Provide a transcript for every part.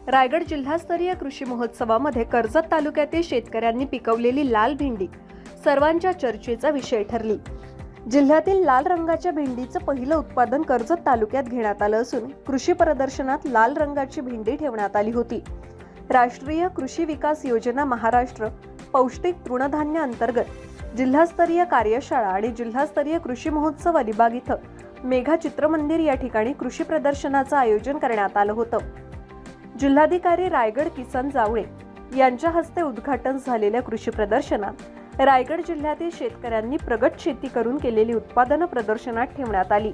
रायगड जिल्हास्तरीय कृषी महोत्सवामध्ये कर्जत तालुक्यातील शेतकऱ्यांनी पिकवलेली लाल भेंडी सर्वांच्या चर्चेचा विषय ठरली। जिल्ह्यातील लाल रंगाच्या भेंडीचं पहिलं उत्पादन कर्जत तालुक्यात घेण्यात आलं असून कृषी प्रदर्शनात लाल रंगाची भेंडी ठेवण्यात आली होती। राष्ट्रीय कृषी विकास योजना महाराष्ट्र पौष्टिक तृणधान्य अंतर्गत जिल्हास्तरीय कार्यशाळा आणि जिल्हास्तरीय कृषी महोत्सव अलिबाग इथं मेघा चित्रमंदिर या ठिकाणी कृषी प्रदर्शनाचं आयोजन करण्यात आलं होतं। जिल्हाधिकारी रायगड किसन जावळे यांच्या हस्ते उद्घाटन झालेल्या कृषी प्रदर्शनात रायगड जिल्ह्यातील शेतकऱ्यांनी प्रगत शेती करून केलेली उत्पादनं प्रदर्शनात ठेवण्यात आली।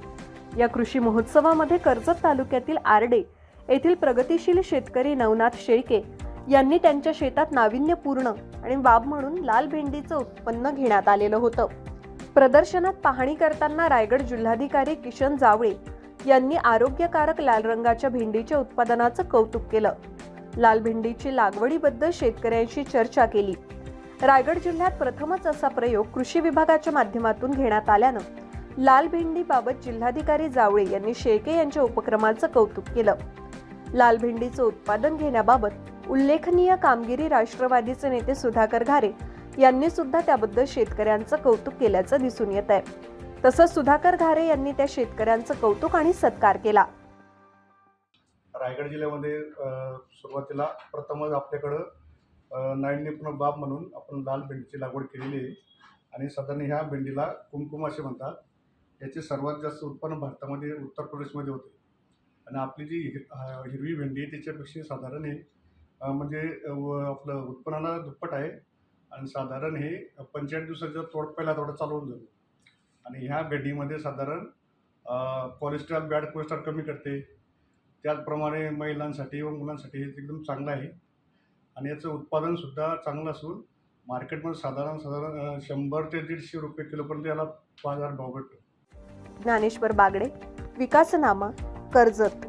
या कृषी महोत्सवामध्ये कर्जत तालुक्यातील आरडे येथील प्रगतिशील शेतकरी नवनाथ शेळके यांनी त्यांच्या शेतात नाविन्यपूर्ण आणि बाब म्हणून लाल भेंडीचं उत्पन्न घेण्यात आलेलं होतं। प्रदर्शनात पाहणी करताना रायगड जिल्हाधिकारी किशन जावळे यांनी आरोग्यकारक लाल रंगाच्या भेंडीच्या उत्पादनाचं कौतुक केलं। लाल भेंडीची लागवडीबद्दल शेतकऱ्यांशी चर्चा केली। रायगड जिल्ह्यात प्रथमच असा प्रयोग कृषी विभागाच्या माध्यमातून घेण्यात आल्यानं लाल भेंडीबाबत जिल्हाधिकारी जावळे यांनी शेळके यांच्या उपक्रमाचं कौतुक केलं। लाल भेंडीचं उत्पादन घेण्याबाबत उल्लेखनीय कामगिरी राष्ट्रवादीचे नेते सुधाकर घारे यांनी सुद्धा त्याबद्दल शेतकऱ्यांचं कौतुक केल्याचं दिसून येत आहे। तसंच सुधाकर घारे यांनी त्या शेतकऱ्यांचं कौतुक आणि सत्कार केला। रायगड जिल्ह्यामध्ये सुरुवातीला प्रथमच आपल्याकडं नाविन्यपूर्ण बाब म्हणून आपण लाल भेंडीची लागवड केलेली आहे आणि साधारण ह्या भेंडीला कुमकुम असे म्हणतात। याचे सर्वात जास्त उत्पन्न भारतामध्ये उत्तर प्रदेशमध्ये होते आणि आपली जी हिरवी भेंडी आहे त्याच्यापेक्षा साधारण हे म्हणजे आपलं उत्पन्नाला दुप्पट आहे आणि साधारण हे 45 दिवसाच्या पहिला थोडं चालू होऊन जातं आणि ह्या भेंडीमध्ये साधारण कोलेस्ट्रॉल बॅड कोलेस्ट्रॉल कमी करते। त्याचप्रमाणे महिलांसाठी व मुलांसाठी हे एकदम चांगलं आहे आणि याचं उत्पादनसुद्धा चांगलं असून मार्केटमध्ये साधारण 100 ते 150 रुपये किलोपर्यंत याला बाजार भाव भेटतो। ज्ञानेश्वर बागडे, विकासनामा, कर्जत।